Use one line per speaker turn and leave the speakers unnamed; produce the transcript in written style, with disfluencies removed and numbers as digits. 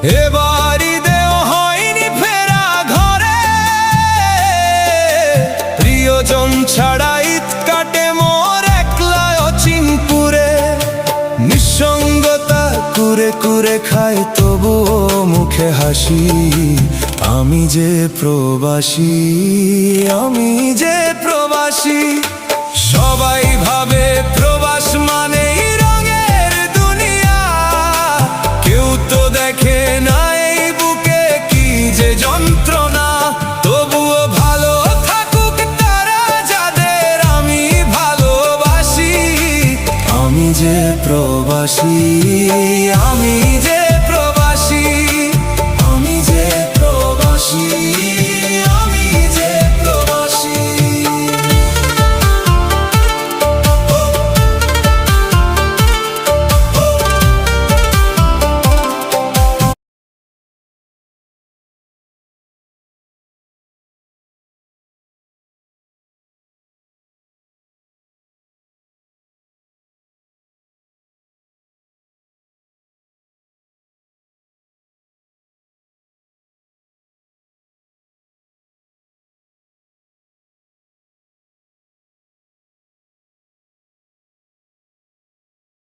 এবার ঈদেও হয়নি ফেরা ঘরে, প্রিয়জন ছাড়া ঈদ কাটে মোর একলা অচিনপুরে। নিঃসঙ্গতা কুরে কুরে খায় তবুও মুখে হাসি, আমি যে প্রবাসী, আমি যে প্রবাসী। সবাই ভাবে প্রবাস মানেই রঙের দুনিয়া, কেউ তো দেখে না এই বুকে কি যে যন্ত্রণা। তবুও ভালো থাকুক তারা যাদের আমি ভালোবাসি, আমি যে প্রবাসী।